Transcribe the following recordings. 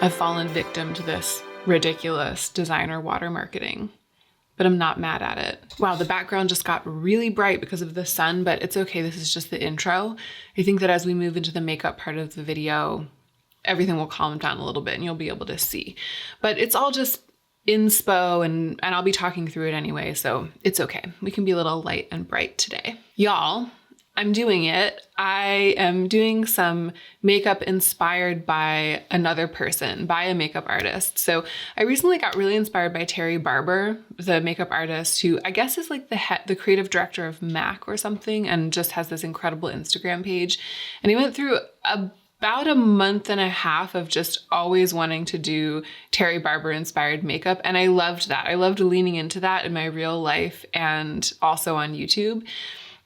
I've fallen victim to this ridiculous designer water marketing, but I'm not mad at it. Wow, the background just got really bright because of the sun, but it's okay. This is just the intro. I think that as we move into the makeup part of the video, everything will calm down a little bit and you'll be able to see. But it's all just inspo and I'll be talking through it anyway, so it's okay. We can be a little light and bright today. Y'all, I'm doing it. I am doing some makeup inspired by another person, by a makeup artist. So I recently got really inspired by Terry Barber, the makeup artist who I guess is like the creative director of MAC or something, and just has this incredible Instagram page. And he went through about a month and a half of just always wanting to do Terry Barber inspired makeup. And I loved that. I loved leaning into that in my real life and also on YouTube.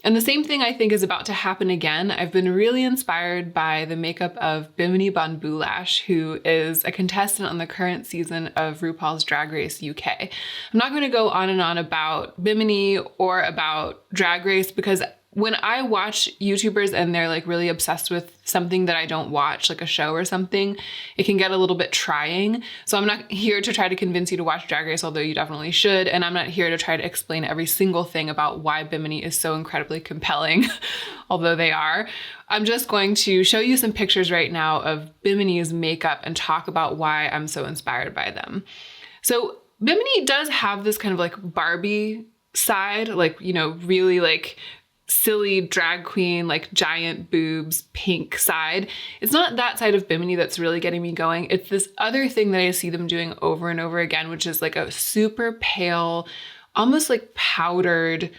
And the same thing I think is about to happen again. I've been really inspired by the makeup of Bimini Boulash, who is a contestant on the current season of RuPaul's Drag Race UK. I'm not going to go on and on about Bimini or about Drag Race because when I watch YouTubers and they're like really obsessed with something that I don't watch, like a show or something, it can get a little bit trying. So I'm not here to try to convince you to watch Drag Race, although you definitely should. And I'm not here to try to explain every single thing about why Bimini is so incredibly compelling, although they are. I'm just going to show you some pictures right now of Bimini's makeup and talk about why I'm so inspired by them. So Bimini does have this kind of like Barbie side, like, you know, really like silly drag queen, like giant boobs, pink side. It's not that side of Bimini that's really getting me going. It's this other thing that I see them doing over and over again, which is like a super pale, almost like powdered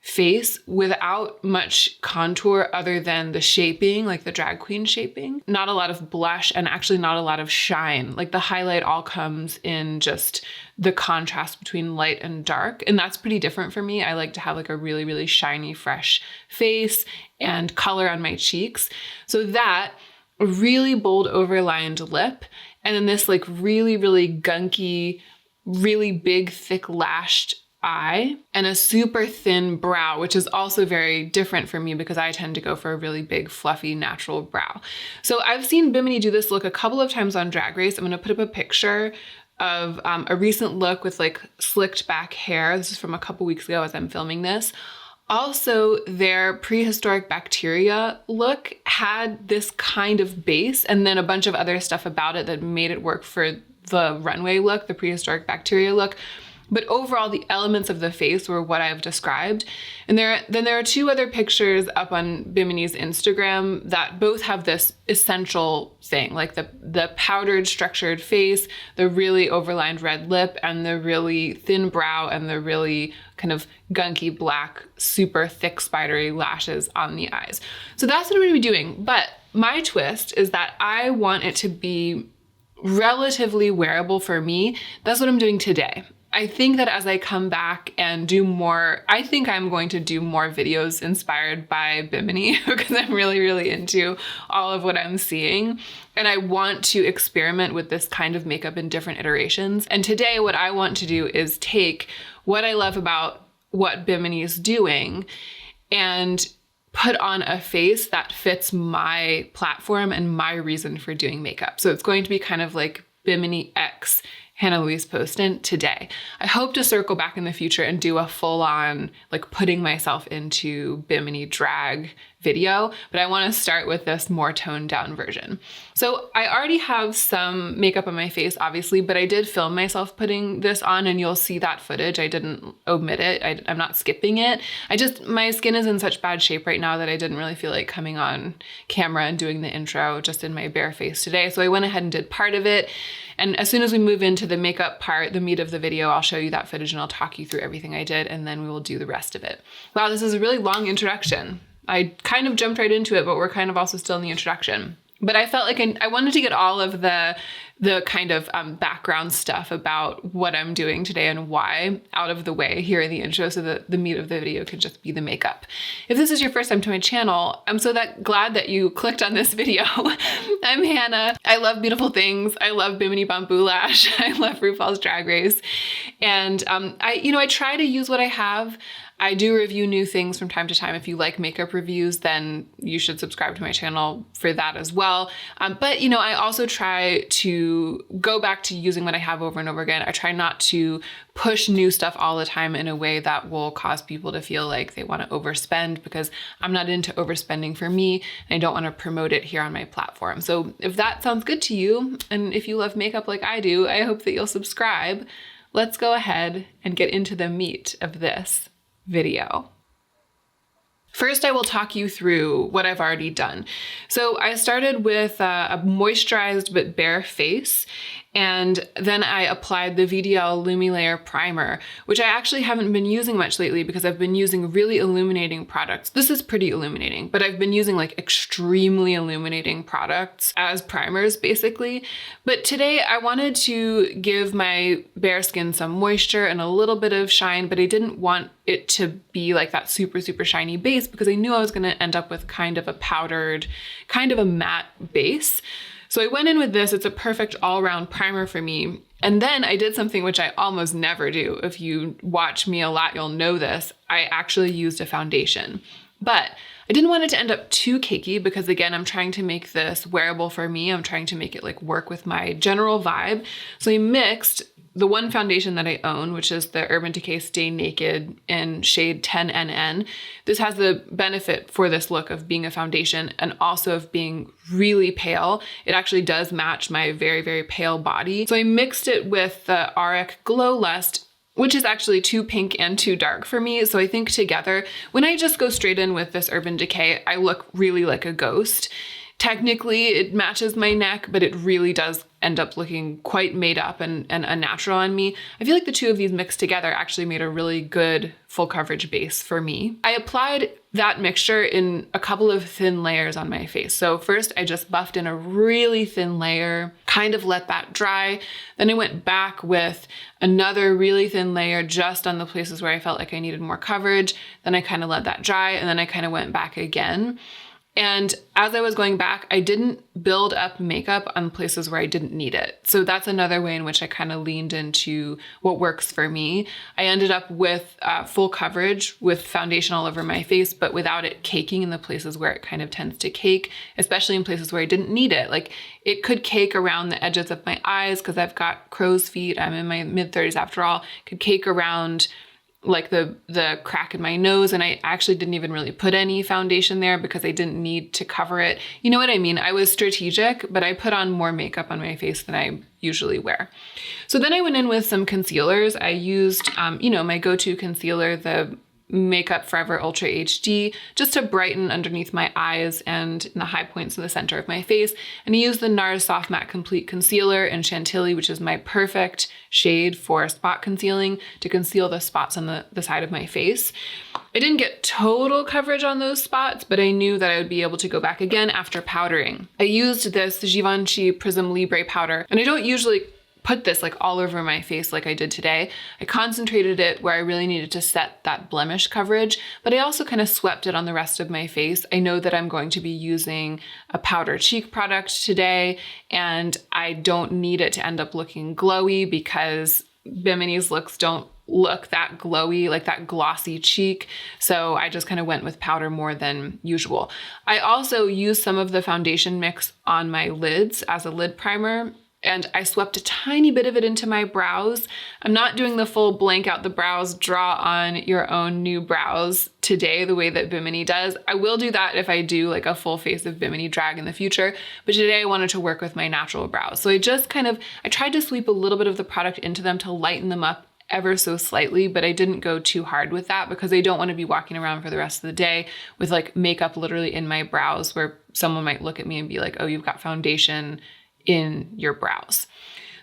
face without much contour other than the shaping, like the drag queen shaping. Not a lot of blush and actually not a lot of shine. Like the highlight all comes in just the contrast between light and dark. And that's pretty different for me. I like to have like a really, really shiny, fresh face and color on my cheeks. So that really bold overlined lip and then this like really, really gunky, really big, thick lashed eye and a super thin brow, which is also very different for me because I tend to go for a really big, fluffy, natural brow. So I've seen Bimini do this look a couple of times on Drag Race. I'm going to put up a picture of a recent look with like slicked back hair. This is from a couple weeks ago as I'm filming this. Also, their prehistoric bacteria look had this kind of base and then a bunch of other stuff about it that made it work for the runway look, the prehistoric bacteria look. But overall, the elements of the face were what I've described. And there are two other pictures up on Bimini's Instagram that both have this essential thing, like the powdered, structured face, the really overlined red lip, and the really thin brow, and the really kind of gunky black, super thick, spidery lashes on the eyes. So that's what I'm going to be doing. But my twist is that I want it to be relatively wearable for me. That's what I'm doing today. I think that as I come back and do more, I think I'm going to do more videos inspired by Bimini because I'm really, really into all of what I'm seeing. And I want to experiment with this kind of makeup in different iterations. And today what I want to do is take what I love about what Bimini is doing and put on a face that fits my platform and my reason for doing makeup. So it's going to be kind of like Bimini X Hannah Louise Poston today. I hope to circle back in the future and do a full-on, like putting myself into Bimini drag video, but I want to start with this more toned down version. So I already have some makeup on my face, obviously, but I did film myself putting this on and you'll see that footage. I didn't omit it. I'm not skipping it. My skin is in such bad shape right now that I didn't really feel like coming on camera and doing the intro just in my bare face today. So I went ahead and did part of it. And as soon as we move into the makeup part, the meat of the video, I'll show you that footage and I'll talk you through everything I did, and then we will do the rest of it. Wow, this is a really long introduction. I kind of jumped right into it, but we're kind of also still in the introduction. But I felt like I wanted to get all of the kind of background stuff about what I'm doing today and why out of the way here in the intro so that the meat of the video can just be the makeup. If this is your first time to my channel, I'm so glad that you clicked on this video. I'm Hannah. I love beautiful things. I love Bimini Boulash. I love RuPaul's Drag Race. And I try to use what I have. I do review new things from time to time. If you like makeup reviews, then you should subscribe to my channel for that as well. But you know, I also try to go back to using what I have over and over again. I try not to push new stuff all the time in a way that will cause people to feel like they want to overspend, because I'm not into overspending for me and I don't want to promote it here on my platform. So if that sounds good to you, and if you love makeup like I do, I hope that you'll subscribe. Let's go ahead and get into the meat of this video. First, I will talk you through what I've already done. So I started with a moisturized but bare face, and then I applied the VDL Lumilayer Primer, which I actually haven't been using much lately because I've been using really illuminating products. This is pretty illuminating, but I've been using like extremely illuminating products as primers basically. But today I wanted to give my bare skin some moisture and a little bit of shine, but I didn't want it to be like that super, super shiny base because I knew I was gonna end up with kind of a powdered, kind of a matte base. So I went in with this. It's a perfect all-around primer for me. And then I did something which I almost never do. If you watch me a lot, you'll know this. I actually used a foundation. But I didn't want it to end up too cakey because, again, I'm trying to make this wearable for me. I'm trying to make it like work with my general vibe. So I mixed the one foundation that I own, which is the Urban Decay Stay Naked in shade 10NN. This has the benefit for this look of being a foundation and also of being really pale. It actually does match my very, very pale body. So I mixed it with the Auric Glow Lust, which is actually too pink and too dark for me. So I think together, when I just go straight in with this Urban Decay, I look really like a ghost. Technically, it matches my neck, but it really does end up looking quite made up and unnatural on me. I feel like the two of these mixed together actually made a really good full coverage base for me. I applied that mixture in a couple of thin layers on my face. So first I just buffed in a really thin layer, kind of let that dry. Then I went back with another really thin layer just on the places where I felt like I needed more coverage. Then I kind of let that dry, and then I kind of went back again. And as I was going back, I didn't build up makeup on places where I didn't need it. So that's another way in which I kind of leaned into what works for me. I ended up with full coverage with foundation all over my face, but without it caking in the places where it kind of tends to cake, especially in places where I didn't need it. Like it could cake around the edges of my eyes because I've got crow's feet. I'm in my mid-30s after all. It could cake around like the crack in my nose, and I actually didn't even really put any foundation there because I didn't need to cover it. You know what I mean? I was strategic, but I put on more makeup on my face than I usually wear. So then I went in with some concealers. I used, my go-to concealer, the Makeup Forever Ultra HD, just to brighten underneath my eyes and in the high points in the center of my face. And I used the NARS Soft Matte Complete Concealer in Chantilly, which is my perfect shade for spot concealing to conceal the spots on the side of my face. I didn't get total coverage on those spots, but I knew that I would be able to go back again after powdering. I used this Givenchy Prism Libre powder, and I don't usually put this like all over my face like I did today. I concentrated it where I really needed to set that blemish coverage, but I also kind of swept it on the rest of my face. I know that I'm going to be using a powder cheek product today, and I don't need it to end up looking glowy because Bimini's looks don't look that glowy, like that glossy cheek. So I just kind of went with powder more than usual. I also used some of the foundation mix on my lids as a lid primer, and I swept a tiny bit of it into my brows. I'm not doing the full blank out the brows, draw on your own new brows today the way that Bimini does. I will do that if I do like a full face of Bimini drag in the future, but today I wanted to work with my natural brows. So I tried to sweep a little bit of the product into them to lighten them up ever so slightly, but I didn't go too hard with that because I don't want to be walking around for the rest of the day with like makeup literally in my brows where someone might look at me and be like, oh, you've got foundation in your brows.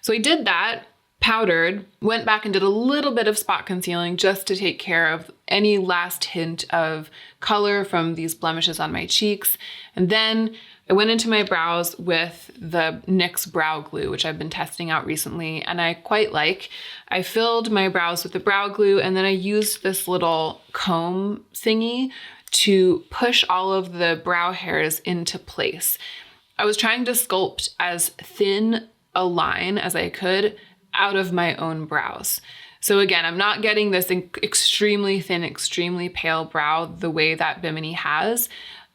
So I did that, powdered, went back and did a little bit of spot concealing just to take care of any last hint of color from these blemishes on my cheeks. And then I went into my brows with the NYX Brow Glue, which I've been testing out recently and I quite like. I filled my brows with the brow glue, and then I used this little comb thingy to push all of the brow hairs into place. I was trying to sculpt as thin a line as I could out of my own brows. So again, I'm not getting this extremely thin, extremely pale brow the way that Bimini has,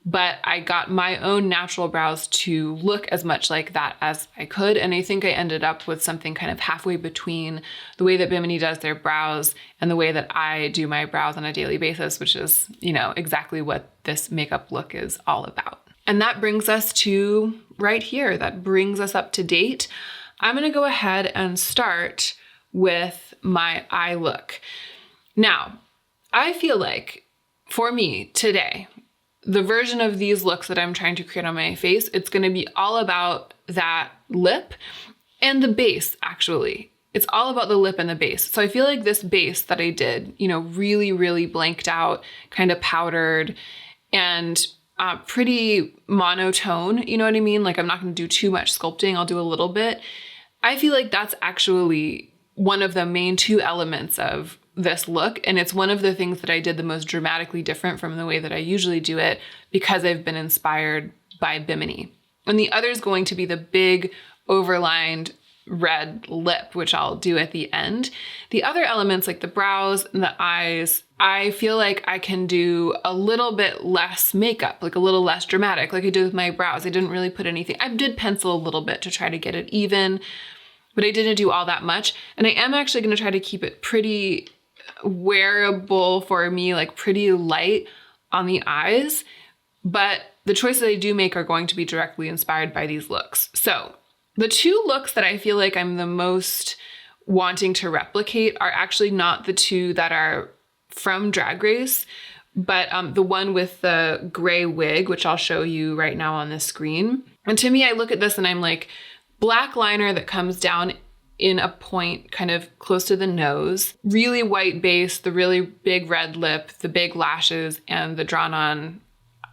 but I got my own natural brows to look as much like that as I could. And I think I ended up with something kind of halfway between the way that Bimini does their brows and the way that I do my brows on a daily basis, which is, exactly what this makeup look is all about. And that brings us to right here. That brings us up to date. I'm gonna go ahead and start with my eye look. Now, I feel like for me today, the version of these looks that I'm trying to create on my face, it's gonna be all about that lip and the base, actually. It's all about the lip and the base. So I feel like this base that I did, really, really blanked out, kind of powdered, and pretty monotone, you know what I mean? Like I'm not gonna do too much sculpting, I'll do a little bit. I feel like that's actually one of the main two elements of this look. And it's one of the things that I did the most dramatically different from the way that I usually do it because I've been inspired by Bimini. And the other is going to be the big overlined red lip, which I'll do at the end. The other elements like the brows and the eyes, I feel like I can do a little bit less makeup, like a little less dramatic, like I did with my brows. I didn't really put anything. I did pencil a little bit to try to get it even, but I didn't do all that much. And I am actually going to try to keep it pretty wearable for me, like pretty light on the eyes. But the choices I do make are going to be directly inspired by these looks. So the two looks that I feel like I'm the most wanting to replicate are actually not the two that are from Drag Race, but the one with the gray wig, which I'll show you right now on the screen. And to me, I look at this and I'm like, black liner that comes down in a point kind of close to the nose, really white base, the really big red lip, the big lashes, and the drawn on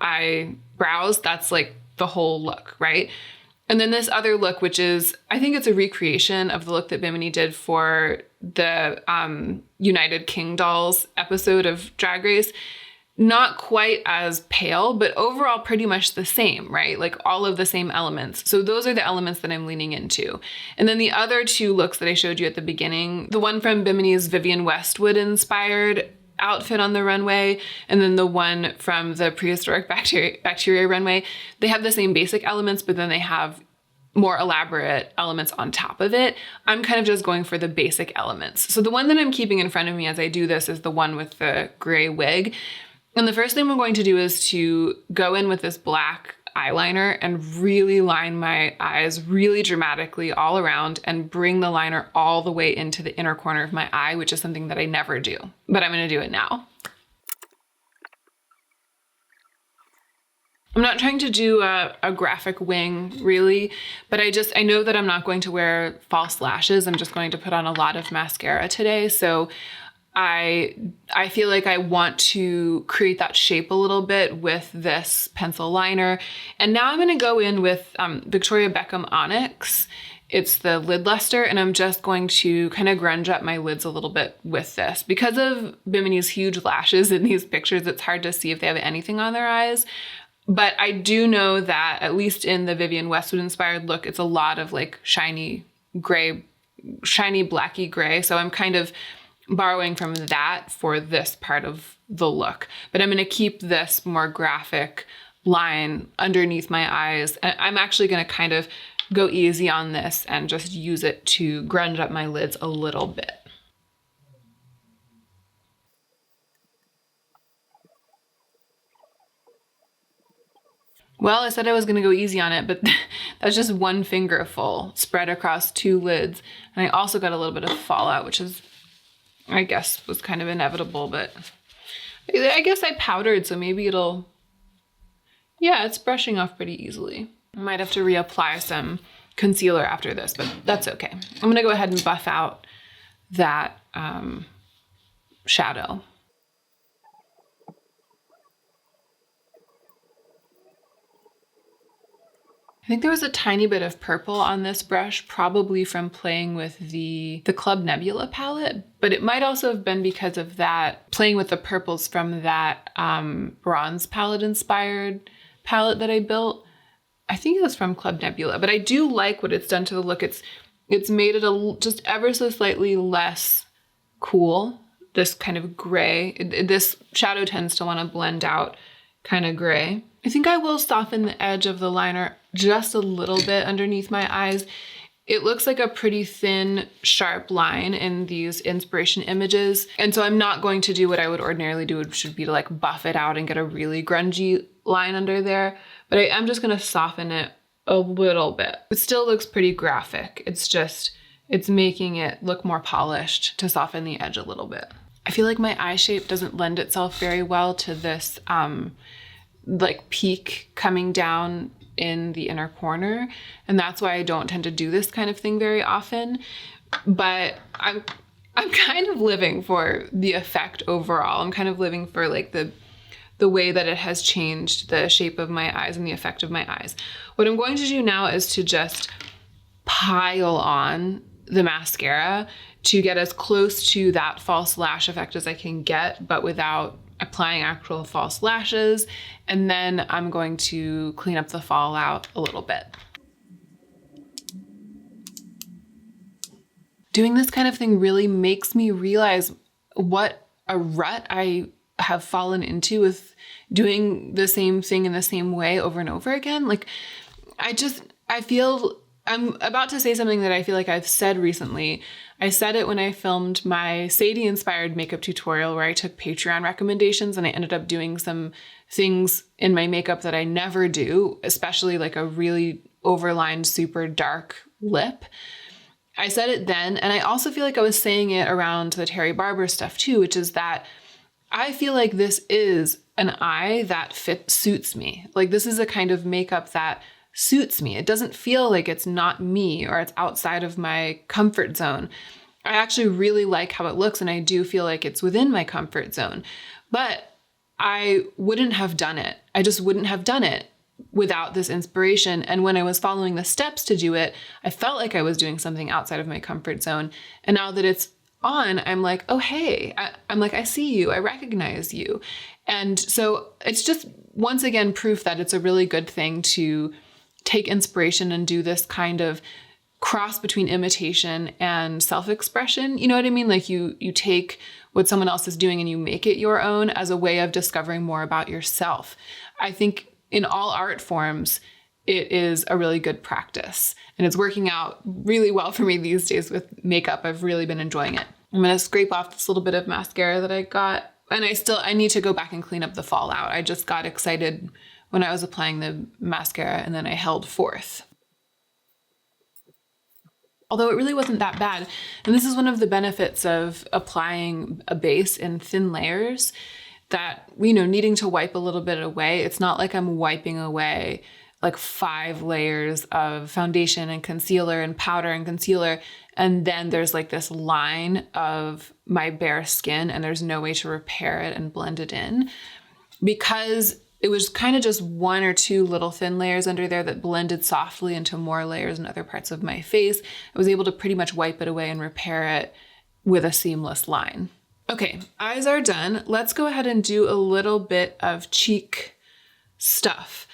eyebrows. That's like the whole look, right? And then this other look, which is, I think it's a recreation of the look that Bimini did for the United King Dolls episode of Drag Race. Not quite as pale, but overall pretty much the same, right? Like all of the same elements. So those are the elements that I'm leaning into. And then the other two looks that I showed you at the beginning, the one from Bimini's Vivienne Westwood inspired outfit on the runway, and then the one from the prehistoric bacteria runway, they have the same basic elements, but then they have more elaborate elements on top of it. I'm kind of just going for the basic elements. So the one that I'm keeping in front of me as I do this is the one with the gray wig. And the first thing I'm going to do is to go in with this black eyeliner and really line my eyes really dramatically all around and bring the liner all the way into the inner corner of my eye, which is something that I never do, but I'm gonna do it now. I'm not trying to do a graphic wing really, but I know that I'm not going to wear false lashes. I'm just going to put on a lot of mascara today. So I feel like I want to create that shape a little bit with this pencil liner. And now I'm gonna go in with Victoria Beckham Onyx. It's the lid luster, and I'm just going to kind of grunge up my lids a little bit with this. Because of Bimini's huge lashes in these pictures, it's hard to see if they have anything on their eyes. But I do know that, at least in the Vivienne Westwood inspired look, it's a lot of like shiny gray, shiny blacky gray. So I'm kind of borrowing from that for this part of the look. But I'm gonna keep this more graphic line underneath my eyes. And I'm actually gonna kind of go easy on this and just use it to grunge up my lids a little bit. Well, I said I was gonna go easy on it, but that's just one fingerful spread across two lids. And I also got a little bit of fallout, which is, I guess, was kind of inevitable, but I guess I powdered, so maybe it'll, yeah, it's brushing off pretty easily. I might have to reapply some concealer after this, but that's okay. I'm gonna go ahead and buff out that shadow. I think there was a tiny bit of purple on this brush, probably from playing with the Club Nebula palette, but it might also have been because of that, playing with the purples from that bronze palette inspired palette that I built. I think it was from Club Nebula, but I do like what it's done to the look. It's made it just ever so slightly less cool, this kind of gray. This shadow tends to want to blend out kind of gray. I think I will soften the edge of the liner just a little bit underneath my eyes. It looks like a pretty thin, sharp line in these inspiration images. And so I'm not going to do what I would ordinarily do, which would be to like buff it out and get a really grungy line under there. But I am just going to soften it a little bit. It still looks pretty graphic. It's making it look more polished to soften the edge a little bit. I feel like my eye shape doesn't lend itself very well to this like peak coming down in the inner corner. And that's why I don't tend to do this kind of thing very often. But I'm kind of living for the effect overall. I'm kind of living for like the way that it has changed the shape of my eyes and the effect of my eyes. What I'm going to do now is to just pile on the mascara to get as close to that false lash effect as I can get, but without applying actual false lashes. And then I'm going to clean up the fallout a little bit. Doing this kind of thing really makes me realize what a rut I have fallen into with doing the same thing in the same way over and over again. Like, I feel I'm about to say something that I feel like I've said recently. I said it when I filmed my Sadie-inspired makeup tutorial where I took Patreon recommendations and I ended up doing some things in my makeup that I never do, especially like a really overlined, super dark lip. I said it then, and I also feel like I was saying it around the Terry Barber stuff too, which is that I feel like this is an eye that suits me. Like, this is a kind of makeup that suits me. It doesn't feel like it's not me or it's outside of my comfort zone. I actually really like how it looks, and I do feel like it's within my comfort zone. But I wouldn't have done it. I just wouldn't have done it without this inspiration. And when I was following the steps to do it, I felt like I was doing something outside of my comfort zone. And now that it's on, I'm like, oh, hey, I'm like, I see you, I recognize you. And so it's just, once again, proof that it's a really good thing to take inspiration and do this kind of cross between imitation and self-expression. You know what I mean? Like you take what someone else is doing and you make it your own as a way of discovering more about yourself. I think in all art forms, it is a really good practice, and it's working out really well for me these days with makeup. I've really been enjoying it. I'm going to scrape off this little bit of mascara that I got, and I need to go back and clean up the fallout. I just got excited when I was applying the mascara and then I held forth. Although it really wasn't that bad. And this is one of the benefits of applying a base in thin layers, that, needing to wipe a little bit away. It's not like I'm wiping away like 5 layers of foundation and concealer and powder and concealer, and then there's like this line of my bare skin and there's no way to repair it and blend it in. Because it was kind of just 1 or 2 little thin layers under there that blended softly into more layers in other parts of my face. I was able to pretty much wipe it away and repair it with a seamless line. Okay, eyes are done. Let's go ahead and do a little bit of cheek stuff.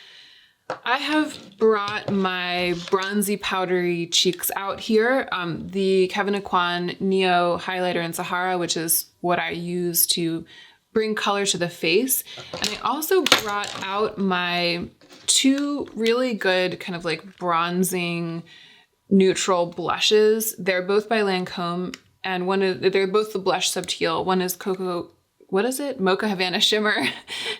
I have brought my bronzy powdery cheeks out here. The Kevyn Aucoin Neo Highlighter in Sahara, which is what I use to bring color to the face. And I also brought out my 2 really good kind of like bronzing neutral blushes. They're both by Lancome, and they're both the blush subtil. One is Mocha Havana Shimmer,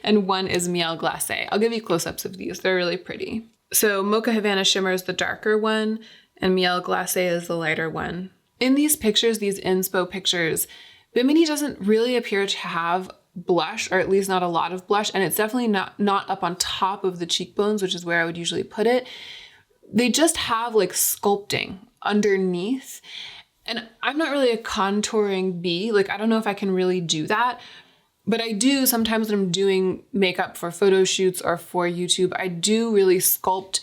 and one is Miel Glacé. I'll give you close-ups of these. They're really pretty. So Mocha Havana Shimmer is the darker one, and Miel Glacé is the lighter one. In these pictures, these inspo pictures, Bimini doesn't really appear to have blush, or at least not a lot of blush, and it's definitely not up on top of the cheekbones, which is where I would usually put it. They just have like sculpting underneath, and I'm not really a contouring bee. Like, I don't know if I can really do that, but I do sometimes when I'm doing makeup for photo shoots or for YouTube, I do really sculpt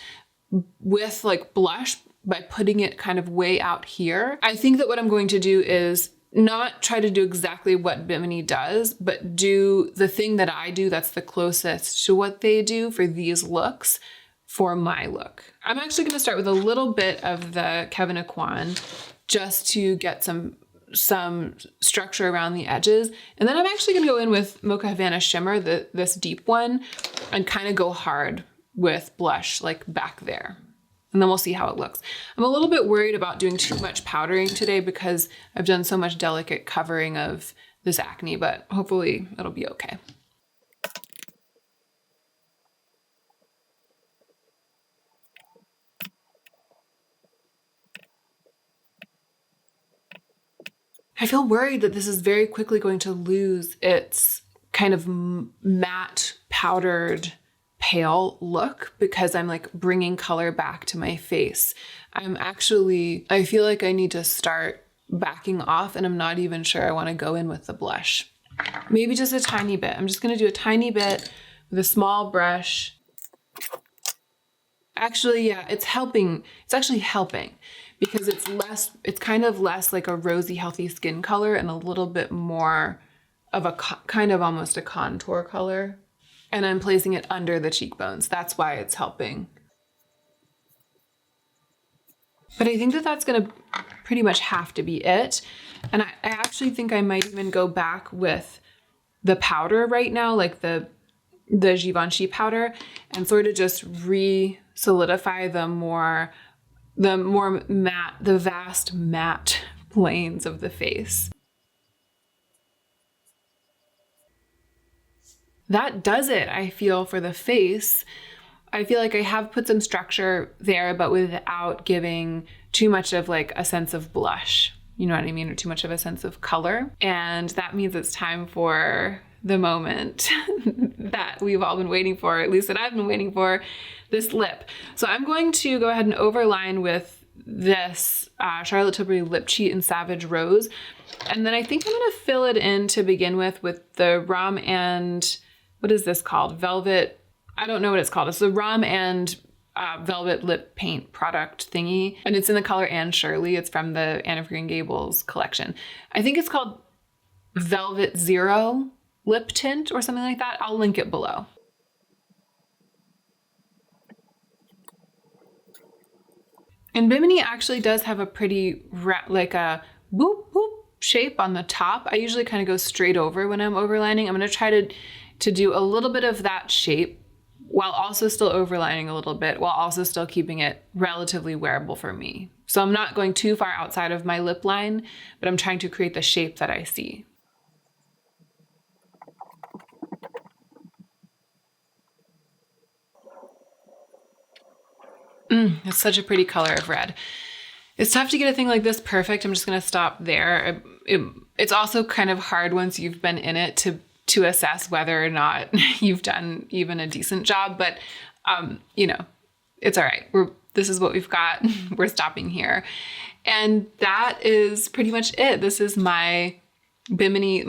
with like blush by putting it kind of way out here. I think that what I'm going to do is not try to do exactly what Bimini does, but do the thing that I do that's the closest to what they do for these looks for my look. I'm actually going to start with a little bit of the Kevyn Aucoin just to get some some structure around the edges. And then I'm actually gonna go in with Mocha Havana Shimmer, this deep one, and kind of go hard with blush like back there. And then we'll see how it looks. I'm a little bit worried about doing too much powdering today because I've done so much delicate covering of this acne, but hopefully it'll be okay. I feel worried that this is very quickly going to lose its kind of matte, powdered, pale look because I'm like bringing color back to my face. I feel like I need to start backing off, and I'm not even sure I want to go in with the blush. Maybe just a tiny bit. I'm just going to do a tiny bit with a small brush. Actually, yeah, it's helping. It's actually helping because it's kind of less like a rosy, healthy skin color and a little bit more of a kind of almost a contour color. And I'm placing it under the cheekbones. That's why it's helping. But I think that that's gonna pretty much have to be it. And I actually think I might even go back with the powder right now, like the Givenchy powder, and sort of just re-solidify the more matte, the vast matte planes of the face. That does it, I feel, for the face. I feel like I have put some structure there, but without giving too much of like a sense of blush, you know what I mean? Or too much of a sense of color. And that means it's time for the moment that we've all been waiting for, at least that I've been waiting for, this lip. So I'm going to go ahead and overline with this Charlotte Tilbury Lip Cheat in Savage Rose. And then I think I'm gonna fill it in to begin with the Rum and, what is this called? Velvet, I don't know what it's called. It's the Rum and Velvet Lip Paint product thingy. And it's in the color Anne Shirley. It's from the Anne of Green Gables collection. I think it's called Velvet Zero Lip Tint or something like that. I'll link it below. And Bimini actually does have a pretty like a boop boop shape on the top. I usually kind of go straight over when I'm overlining. I'm gonna try to do a little bit of that shape while also still overlining a little bit, while also still keeping it relatively wearable for me. So I'm not going too far outside of my lip line, but I'm trying to create the shape that I see. It's such a pretty color of red. It's tough to get a thing like this perfect. I'm just gonna stop there. It's also kind of hard once you've been in it to assess whether or not you've done even a decent job, but you know, it's all right. This is what we've got. We're stopping here. And that is pretty much it. This is my Bimini,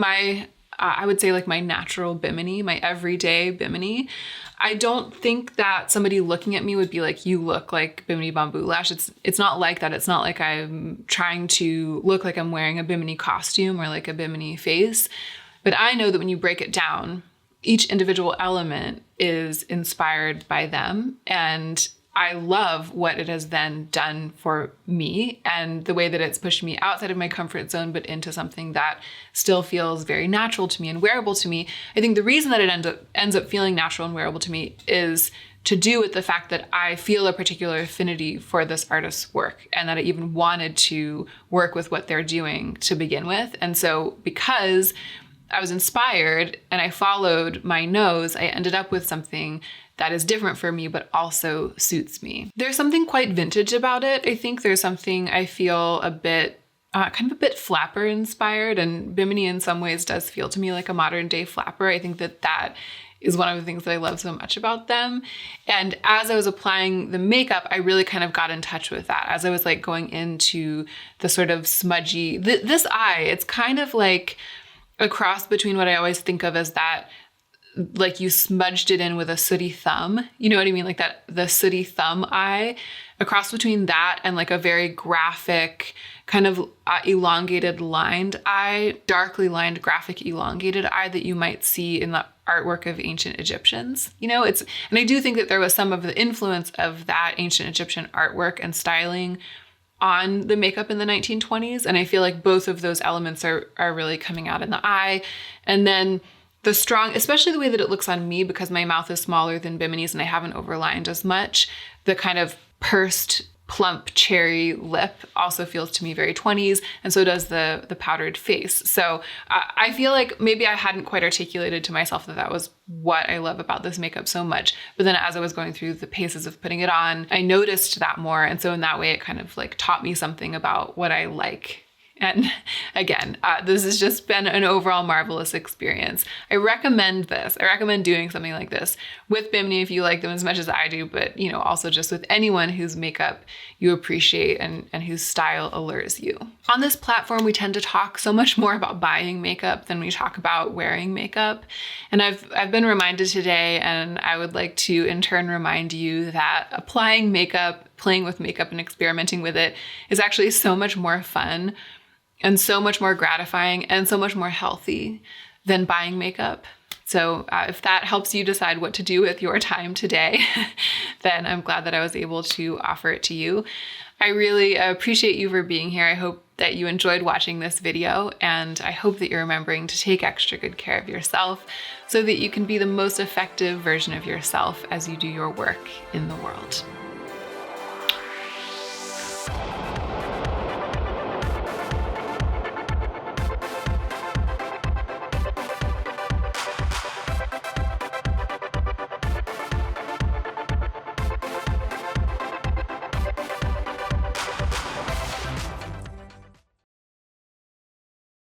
I would say like my natural Bimini, my everyday Bimini. I don't think that somebody looking at me would be like, you look like Bimini Bon Boulash. It's not like that. It's not like I'm trying to look like I'm wearing a Bimini costume or like a Bimini face. But I know that when you break it down, each individual element is inspired by them. And I love what it has then done for me and the way that it's pushed me outside of my comfort zone, but into something that still feels very natural to me and wearable to me. I think the reason that it ends up feeling natural and wearable to me is to do with the fact that I feel a particular affinity for this artist's work and that I even wanted to work with what they're doing to begin with. And so because I was inspired and I followed my nose, I ended up with something that is different for me, but also suits me. There's something quite vintage about it. I think there's something I feel a bit, kind of a bit flapper inspired, and Bimini in some ways does feel to me like a modern day flapper. I think that is one of the things that I love so much about them. And as I was applying the makeup, I really kind of got in touch with that. As I was like going into the sort of smudgy, this eye, it's kind of like a cross between what I always think of as that, like you smudged it in with a sooty thumb, you know what I mean? Like that, the sooty thumb eye, a cross between that and like a very graphic kind of elongated lined eye, darkly lined graphic elongated eye that you might see in the artwork of ancient Egyptians. You know, and I do think that there was some of the influence of that ancient Egyptian artwork and styling on the makeup in the 1920s. And I feel like both of those elements are really coming out in the eye. And then the strong, especially the way that it looks on me, because my mouth is smaller than Bimini's and I haven't overlined as much, the kind of pursed, plump cherry lip also feels to me very 20s, and so does the powdered face. So I feel like maybe I hadn't quite articulated to myself that that was what I love about this makeup so much. But then as I was going through the paces of putting it on, I noticed that more. And so in that way, it kind of like taught me something about what I like. And again, this has just been an overall marvelous experience. I recommend this. I recommend doing something like this with Bimini if you like them as much as I do, but you know, also just with anyone whose makeup you appreciate and whose style allures you. On this platform, we tend to talk so much more about buying makeup than we talk about wearing makeup. And I've been reminded today, and I would like to in turn remind you that applying makeup, playing with makeup and experimenting with it is actually so much more fun and so much more gratifying and so much more healthy than buying makeup. So if that helps you decide what to do with your time today, then I'm glad that I was able to offer it to you. I really appreciate you for being here. I hope that you enjoyed watching this video, and I hope that you're remembering to take extra good care of yourself so that you can be the most effective version of yourself as you do your work in the world.